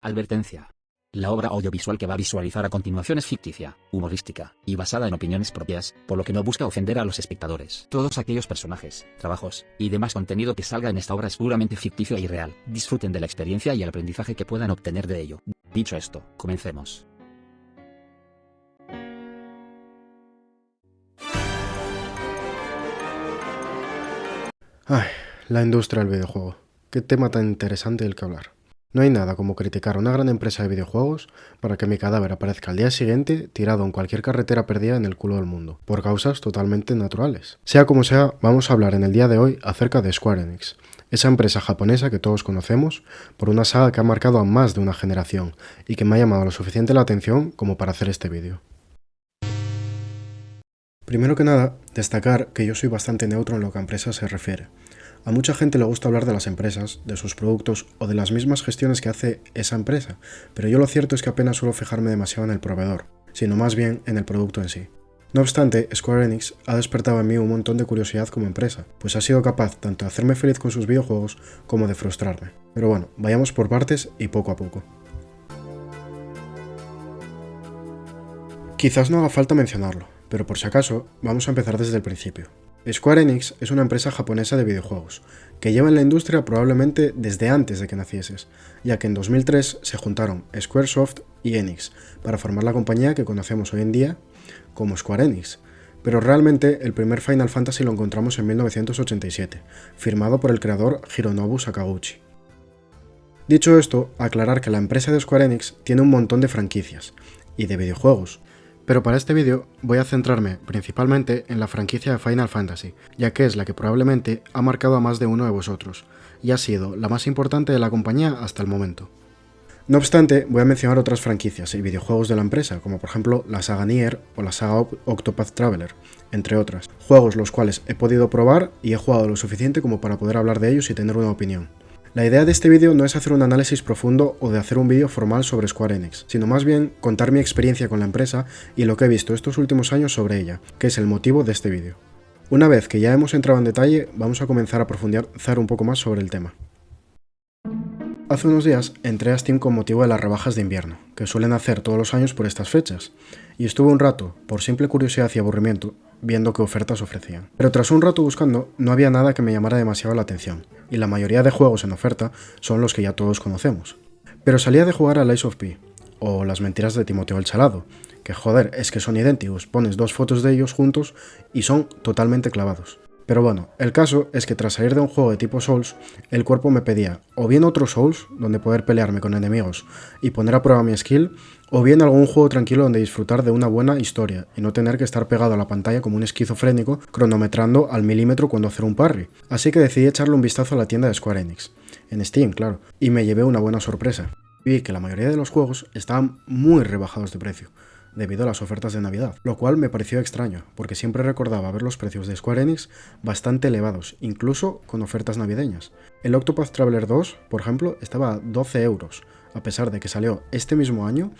Advertencia. La obra audiovisual que va a visualizar a continuación es ficticia, humorística, y basada en opiniones propias, por lo que no busca ofender a los espectadores. Todos aquellos personajes, trabajos, y demás contenido que salga en esta obra es puramente ficticio e irreal. Disfruten de la experiencia y el aprendizaje que puedan obtener de ello. Dicho esto, comencemos. Ay, la industria del videojuego. Qué tema tan interesante del que hablar. No hay nada como criticar a una gran empresa de videojuegos para que mi cadáver aparezca al día siguiente tirado en cualquier carretera perdida en el culo del mundo, por causas totalmente naturales. Sea como sea, vamos a hablar en el día de hoy acerca de Square Enix, esa empresa japonesa que todos conocemos por una saga que ha marcado a más de una generación y que me ha llamado lo suficiente la atención como para hacer este vídeo. Primero que nada, destacar que yo soy bastante neutro en lo que a empresas se refiere. A mucha gente le gusta hablar de las empresas, de sus productos o de las mismas gestiones que hace esa empresa, pero yo lo cierto es que apenas suelo fijarme demasiado en el proveedor, sino más bien en el producto en sí. No obstante, Square Enix ha despertado en mí un montón de curiosidad como empresa, pues ha sido capaz tanto de hacerme feliz con sus videojuegos como de frustrarme. Pero bueno, vayamos por partes y poco a poco. Quizás no haga falta mencionarlo, pero por si acaso, vamos a empezar desde el principio. Square Enix es una empresa japonesa de videojuegos, que lleva en la industria probablemente desde antes de que nacieses, ya que en 2003 se juntaron Squaresoft y Enix para formar la compañía que conocemos hoy en día como Square Enix, pero realmente el primer Final Fantasy lo encontramos en 1987, firmado por el creador Hironobu Sakaguchi. Dicho esto, aclarar que la empresa de Square Enix tiene un montón de franquicias y de videojuegos, pero para este vídeo voy a centrarme principalmente en la franquicia de Final Fantasy, ya que es la que probablemente ha marcado a más de uno de vosotros, y ha sido la más importante de la compañía hasta el momento. No obstante, voy a mencionar otras franquicias y videojuegos de la empresa, como por ejemplo la saga Nier o la saga Octopath Traveler, entre otras, juegos los cuales he podido probar y he jugado lo suficiente como para poder hablar de ellos y tener una opinión. La idea de este vídeo no es hacer un análisis profundo o de hacer un vídeo formal sobre Square Enix, sino más bien contar mi experiencia con la empresa y lo que he visto estos últimos años sobre ella, que es el motivo de este vídeo. Una vez que ya hemos entrado en detalle, vamos a comenzar a profundizar un poco más sobre el tema. Hace unos días entré a Steam con motivo de las rebajas de invierno, que suelen hacer todos los años por estas fechas, y estuve un rato, por simple curiosidad y aburrimiento, viendo qué ofertas ofrecían. Pero tras un rato buscando, no había nada que me llamara demasiado la atención, y la mayoría de juegos en oferta son los que ya todos conocemos. Pero salía de jugar a Lies of P, o Las mentiras de Timoteo el Salado, que joder, es que son idénticos, pones dos fotos de ellos juntos y son totalmente clavados. Pero bueno, el caso es que tras salir de un juego de tipo Souls, el cuerpo me pedía o bien otro Souls, donde poder pelearme con enemigos y poner a prueba mi skill, o bien algún juego tranquilo donde disfrutar de una buena historia y no tener que estar pegado a la pantalla como un esquizofrénico cronometrando al milímetro cuando hacer un parry. Así que decidí echarle un vistazo a la tienda de Square Enix, en Steam, claro, y me llevé una buena sorpresa. Vi que la mayoría de los juegos estaban muy rebajados de precio, debido a las ofertas de Navidad, lo cual me pareció extraño, porque siempre recordaba ver los precios de Square Enix bastante elevados, incluso con ofertas navideñas. El Octopath Traveler 2, por ejemplo, estaba a 12 euros, a pesar de que salió este mismo año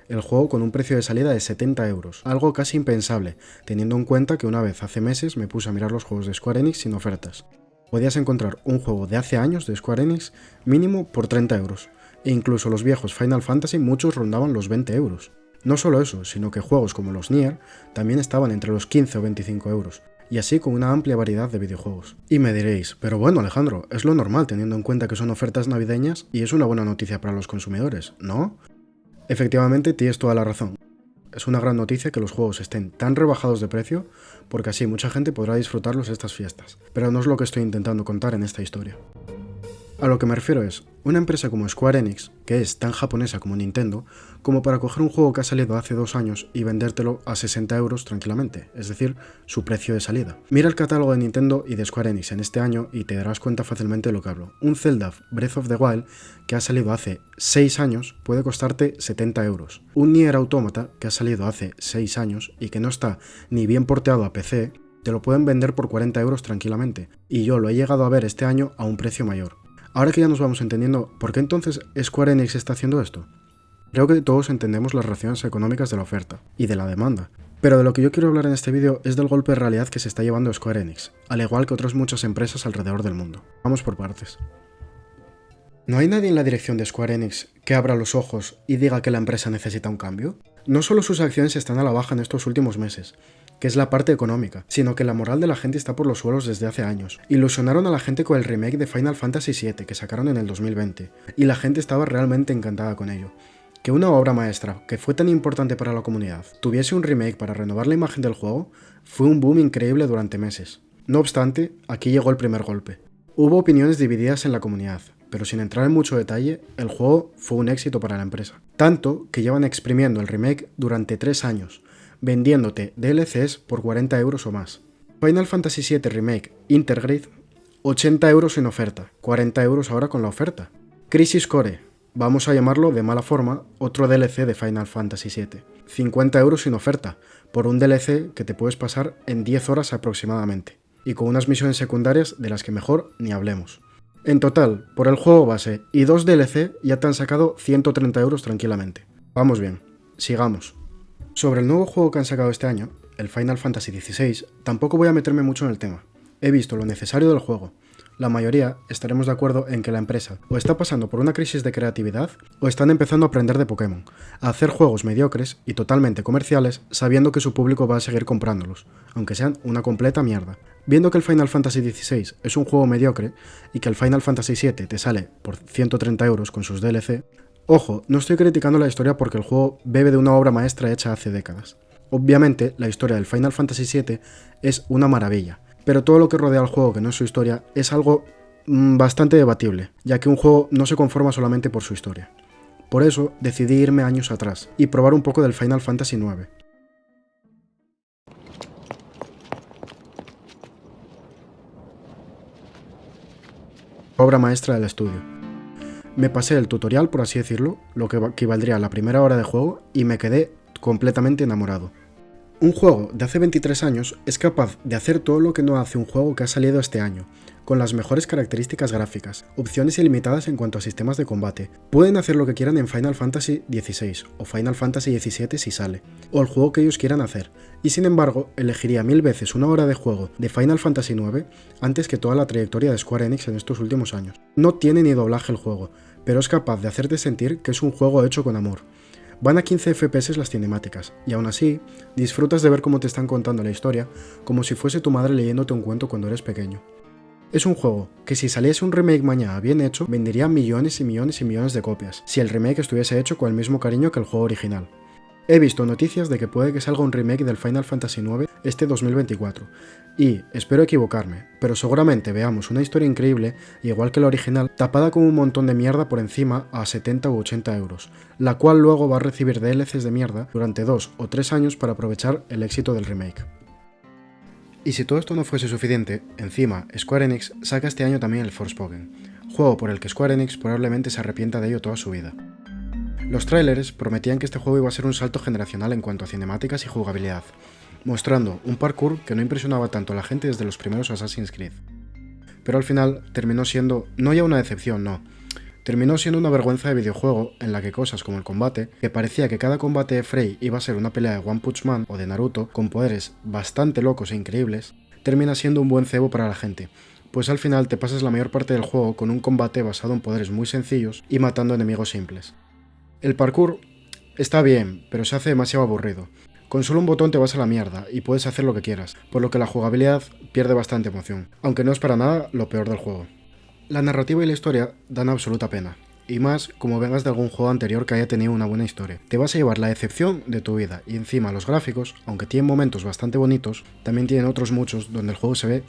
el juego con un precio de salida de 70 euros, algo casi impensable, teniendo en cuenta que una vez hace meses me puse a mirar los juegos de Square Enix sin ofertas. Podías encontrar un juego de hace años de Square Enix mínimo por 30 euros, e incluso los viejos Final Fantasy muchos rondaban los 20 euros. No solo eso, sino que juegos como los Nier también estaban entre los 15 o 25 euros, y así con una amplia variedad de videojuegos. Y me diréis, pero bueno Alejandro, es lo normal teniendo en cuenta que son ofertas navideñas y es una buena noticia para los consumidores, ¿no? Efectivamente, tienes toda la razón. Es una gran noticia que los juegos estén tan rebajados de precio, porque así mucha gente podrá disfrutarlos estas fiestas, pero no es lo que estoy intentando contar en esta historia. A lo que me refiero es, una empresa como Square Enix, que es tan japonesa como Nintendo, como para coger un juego que ha salido hace 2 años y vendértelo a 60 euros tranquilamente, es decir, su precio de salida. Mira el catálogo de Nintendo y de Square Enix en este año y te darás cuenta fácilmente de lo que hablo. Un Zelda Breath of the Wild que ha salido hace 6 años puede costarte 70 euros. Un Nier Automata que ha salido hace 6 años y que no está ni bien porteado a PC, te lo pueden vender por 40 euros tranquilamente, y yo lo he llegado a ver este año a un precio mayor. Ahora que ya nos vamos entendiendo, ¿por qué entonces Square Enix está haciendo esto? Creo que todos entendemos las relaciones económicas de la oferta y de la demanda, pero de lo que yo quiero hablar en este vídeo es del golpe de realidad que se está llevando Square Enix, al igual que otras muchas empresas alrededor del mundo. Vamos por partes. ¿No hay nadie en la dirección de Square Enix que abra los ojos y diga que la empresa necesita un cambio? No solo sus acciones están a la baja en estos últimos meses, que es la parte económica, sino que la moral de la gente está por los suelos desde hace años. Ilusionaron a la gente con el remake de Final Fantasy VII que sacaron en el 2020, y la gente estaba realmente encantada con ello. Que una obra maestra, que fue tan importante para la comunidad, tuviese un remake para renovar la imagen del juego, fue un boom increíble durante meses. No obstante, aquí llegó el primer golpe. Hubo opiniones divididas en la comunidad, pero sin entrar en mucho detalle, el juego fue un éxito para la empresa. Tanto que llevan exprimiendo el remake durante 3 años, vendiéndote DLCs por 40 euros o más. Final Fantasy VII Remake Intergrade, 80 euros en oferta, 40 euros ahora con la oferta. Crisis Core, vamos a llamarlo de mala forma, otro DLC de Final Fantasy VII, 50 euros sin oferta, por un DLC que te puedes pasar en 10 horas aproximadamente, y con unas misiones secundarias de las que mejor ni hablemos. En total, por el juego base y 2 DLC ya te han sacado 130 euros tranquilamente. Vamos bien, sigamos. Sobre el nuevo juego que han sacado este año, el Final Fantasy XVI, tampoco voy a meterme mucho en el tema. He visto lo necesario del juego. La mayoría estaremos de acuerdo en que la empresa o está pasando por una crisis de creatividad o están empezando a aprender de Pokémon, a hacer juegos mediocres y totalmente comerciales sabiendo que su público va a seguir comprándolos, aunque sean una completa mierda. Viendo que el Final Fantasy XVI es un juego mediocre y que el Final Fantasy VII te sale por 130 euros con sus DLC, ojo, no estoy criticando la historia porque el juego bebe de una obra maestra hecha hace décadas. Obviamente, la historia del Final Fantasy VII es una maravilla, pero todo lo que rodea al juego que no es su historia es algo bastante debatible, ya que un juego no se conforma solamente por su historia. Por eso decidí irme años atrás y probar un poco del Final Fantasy IX. Obra maestra del estudio. Me pasé el tutorial, por así decirlo, lo que equivaldría a la primera hora de juego, y me quedé completamente enamorado. Un juego de hace 23 años es capaz de hacer todo lo que no hace un juego que ha salido este año, con las mejores características gráficas, opciones ilimitadas en cuanto a sistemas de combate. Pueden hacer lo que quieran en Final Fantasy XVI o Final Fantasy XVII si sale, o el juego que ellos quieran hacer, y sin embargo elegiría 1000 veces una hora de juego de Final Fantasy IX antes que toda la trayectoria de Square Enix en estos últimos años. No tiene ni doblaje el juego, pero es capaz de hacerte sentir que es un juego hecho con amor. Van a 15 FPS las cinemáticas, y aún así, disfrutas de ver cómo te están contando la historia, como si fuese tu madre leyéndote un cuento cuando eres pequeño. Es un juego que si saliese un remake mañana bien hecho, vendería millones y millones y millones de copias, si el remake estuviese hecho con el mismo cariño que el juego original. He visto noticias de que puede que salga un remake del Final Fantasy IX este 2024, y espero equivocarme, pero seguramente veamos una historia increíble, igual que la original, tapada con un montón de mierda por encima a 70 u 80 euros, la cual luego va a recibir DLCs de mierda durante 2 o 3 años para aprovechar el éxito del remake. Y si todo esto no fuese suficiente, encima Square Enix saca este año también el Forspoken, juego por el que Square Enix probablemente se arrepienta de ello toda su vida. Los trailers prometían que este juego iba a ser un salto generacional en cuanto a cinemáticas y jugabilidad, mostrando un parkour que no impresionaba tanto a la gente desde los primeros Assassin's Creed. Pero al final terminó siendo no ya una decepción, no, terminó siendo una vergüenza de videojuego en la que cosas como el combate, que parecía que cada combate de Frey iba a ser una pelea de One Punch Man o de Naruto, con poderes bastante locos e increíbles, termina siendo un buen cebo para la gente, pues al final te pasas la mayor parte del juego con un combate basado en poderes muy sencillos y matando enemigos simples. El parkour está bien, pero se hace demasiado aburrido. Con solo un botón te vas a la mierda y puedes hacer lo que quieras, por lo que la jugabilidad pierde bastante emoción, aunque no es para nada lo peor del juego. La narrativa y la historia dan absoluta pena, y más como vengas de algún juego anterior que haya tenido una buena historia. Te vas a llevar la decepción de tu vida, y encima los gráficos, aunque tienen momentos bastante bonitos, también tienen otros muchos donde el juego se ve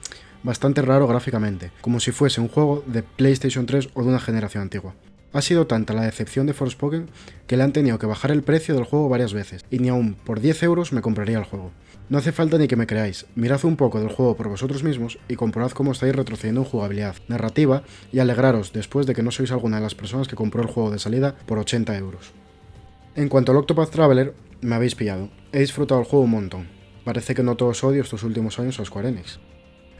bastante raro gráficamente, como si fuese un juego de PlayStation 3 o de una generación antigua. Ha sido tanta la decepción de Forspoken que le han tenido que bajar el precio del juego varias veces, y ni aún por 10 euros me compraría el juego. No hace falta ni que me creáis, mirad un poco del juego por vosotros mismos y comprobad cómo estáis retrocediendo en jugabilidad, narrativa, y alegraros después de que no sois alguna de las personas que compró el juego de salida por 80 euros. En cuanto al Octopath Traveler, me habéis pillado. He disfrutado el juego un montón. Parece que no todos odio estos últimos años a Square Enix.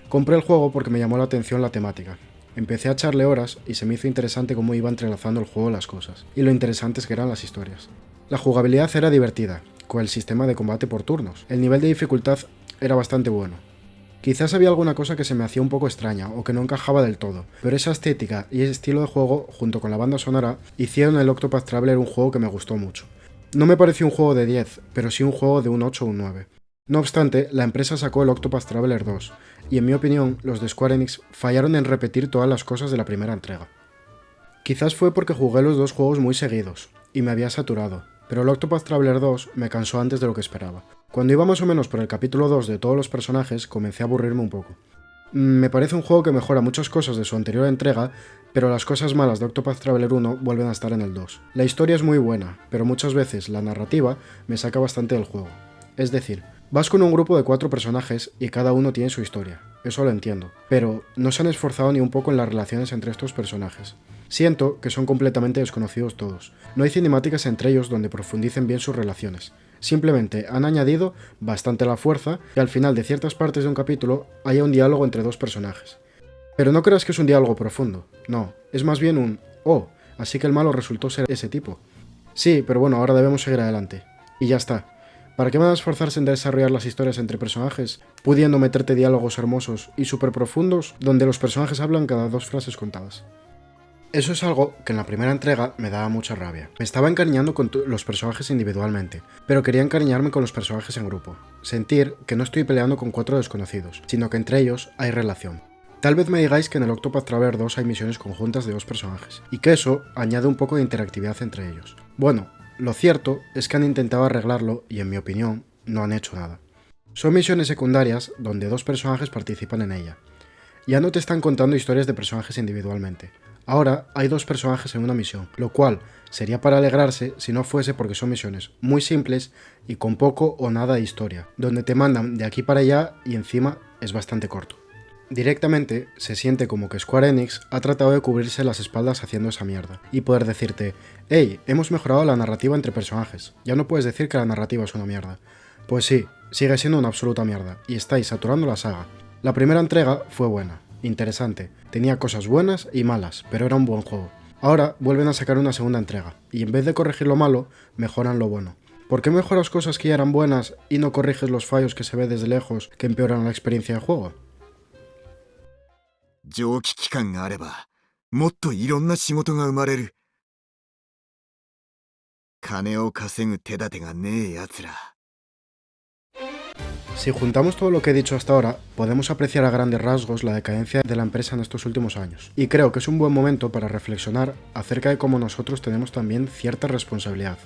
Compré el juego porque me llamó la atención la temática. Empecé a echarle horas y se me hizo interesante cómo iba entrelazando el juego las cosas, y lo interesantes que eran las historias. La jugabilidad era divertida, con el sistema de combate por turnos. El nivel de dificultad era bastante bueno. Quizás había alguna cosa que se me hacía un poco extraña o que no encajaba del todo, pero esa estética y ese estilo de juego, junto con la banda sonora, hicieron el Octopath Traveler un juego que me gustó mucho. No me pareció un juego de 10, pero sí un juego de un 8 o un 9. No obstante, la empresa sacó el Octopath Traveler 2, y en mi opinión, los de Square Enix fallaron en repetir todas las cosas de la primera entrega. Quizás fue porque jugué los dos juegos muy seguidos, y me había saturado, pero el Octopath Traveler 2 me cansó antes de lo que esperaba. Cuando iba más o menos por el capítulo 2 de todos los personajes, comencé a aburrirme un poco. Me parece un juego que mejora muchas cosas de su anterior entrega, pero las cosas malas de Octopath Traveler 1 vuelven a estar en el 2. La historia es muy buena, pero muchas veces la narrativa me saca bastante del juego. Es decir, vas con un grupo de 4 personajes y cada uno tiene su historia, eso lo entiendo, pero no se han esforzado ni un poco en las relaciones entre estos personajes. Siento que son completamente desconocidos todos, no hay cinemáticas entre ellos donde profundicen bien sus relaciones. Simplemente han añadido bastante la fuerza y al final de ciertas partes de un capítulo haya un diálogo entre dos personajes. Pero no creas que es un diálogo profundo, no, es más bien un «oh, así que el malo resultó ser ese tipo». Sí, pero bueno, ahora debemos seguir adelante. Y ya está. ¿Para qué van a esforzarse en desarrollar las historias entre personajes, pudiendo meterte diálogos hermosos y súper profundos donde los personajes hablan cada 2 frases contadas? Eso es algo que en la primera entrega me daba mucha rabia. Me estaba encariñando con los personajes individualmente, pero quería encariñarme con los personajes en grupo. Sentir que no estoy peleando con 4 desconocidos, sino que entre ellos hay relación. Tal vez me digáis que en el Octopath Traveler 2 hay misiones conjuntas de 2 personajes, y que eso añade un poco de interactividad entre ellos. Bueno, lo cierto es que han intentado arreglarlo y en mi opinión no han hecho nada. Son misiones secundarias donde 2 personajes participan en ella. Ya no te están contando historias de personajes individualmente. Ahora hay 2 personajes en una misión, lo cual sería para alegrarse si no fuese porque son misiones muy simples y con poco o nada de historia, donde te mandan de aquí para allá y encima es bastante corto. Directamente se siente como que Square Enix ha tratado de cubrirse las espaldas haciendo esa mierda, y poder decirte, hey, hemos mejorado la narrativa entre personajes, ya no puedes decir que la narrativa es una mierda. Pues sí, sigue siendo una absoluta mierda, y estáis saturando la saga. La primera entrega fue buena, interesante, tenía cosas buenas y malas, pero era un buen juego. Ahora vuelven a sacar una segunda entrega, y en vez de corregir lo malo, mejoran lo bueno. ¿Por qué mejoras cosas que ya eran buenas y no corriges los fallos que se ve desde lejos que empeoran la experiencia de juego? 蒸気機関があれば、もっといろんな仕事が生まれる。金を稼ぐ手立てがねえ奴ら。Si juntamos todo lo que he dicho hasta ahora, podemos apreciar a grandes rasgos la decadencia de la empresa en estos últimos años. Y creo que es un buen momento para reflexionar acerca de cómo nosotros tenemos también cierta responsabilidad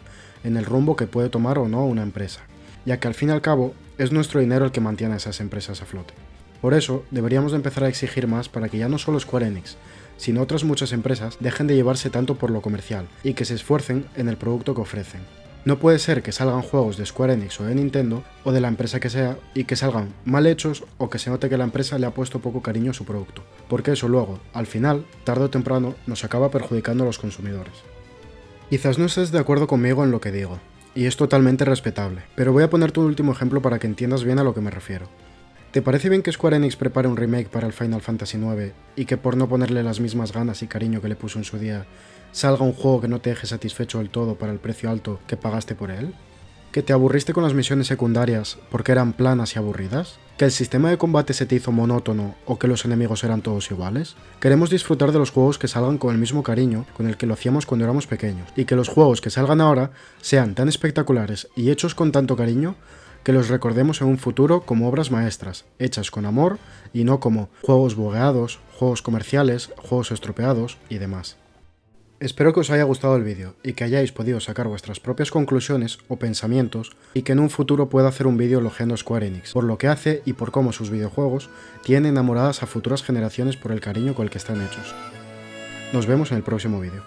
en el rumbo que puede tomar o no una empresa, ya que al fin y al cabo es nuestro dinero el que mantiene a esas empresas a flote. Por eso, deberíamos de empezar a exigir más para que ya no solo Square Enix, sino otras muchas empresas dejen de llevarse tanto por lo comercial y que se esfuercen en el producto que ofrecen. No puede ser que salgan juegos de Square Enix o de Nintendo, o de la empresa que sea, y que salgan mal hechos o que se note que la empresa le ha puesto poco cariño a su producto, porque eso luego, al final, tarde o temprano, nos acaba perjudicando a los consumidores. Quizás no estés de acuerdo conmigo en lo que digo, y es totalmente respetable, pero voy a ponerte un último ejemplo para que entiendas bien a lo que me refiero. ¿Te parece bien que Square Enix prepare un remake para el Final Fantasy IX y que por no ponerle las mismas ganas y cariño que le puso en su día, salga un juego que no te deje satisfecho del todo para el precio alto que pagaste por él? ¿Que te aburriste con las misiones secundarias porque eran planas y aburridas? ¿Que el sistema de combate se te hizo monótono o que los enemigos eran todos iguales? Queremos disfrutar de los juegos que salgan con el mismo cariño con el que lo hacíamos cuando éramos pequeños, y que los juegos que salgan ahora sean tan espectaculares y hechos con tanto cariño que los recordemos en un futuro como obras maestras, hechas con amor y no como juegos bugueados, juegos comerciales, juegos estropeados y demás. Espero que os haya gustado el vídeo y que hayáis podido sacar vuestras propias conclusiones o pensamientos, y que en un futuro pueda hacer un vídeo elogiando a Square Enix por lo que hace y por cómo sus videojuegos tienen enamoradas a futuras generaciones por el cariño con el que están hechos. Nos vemos en el próximo vídeo.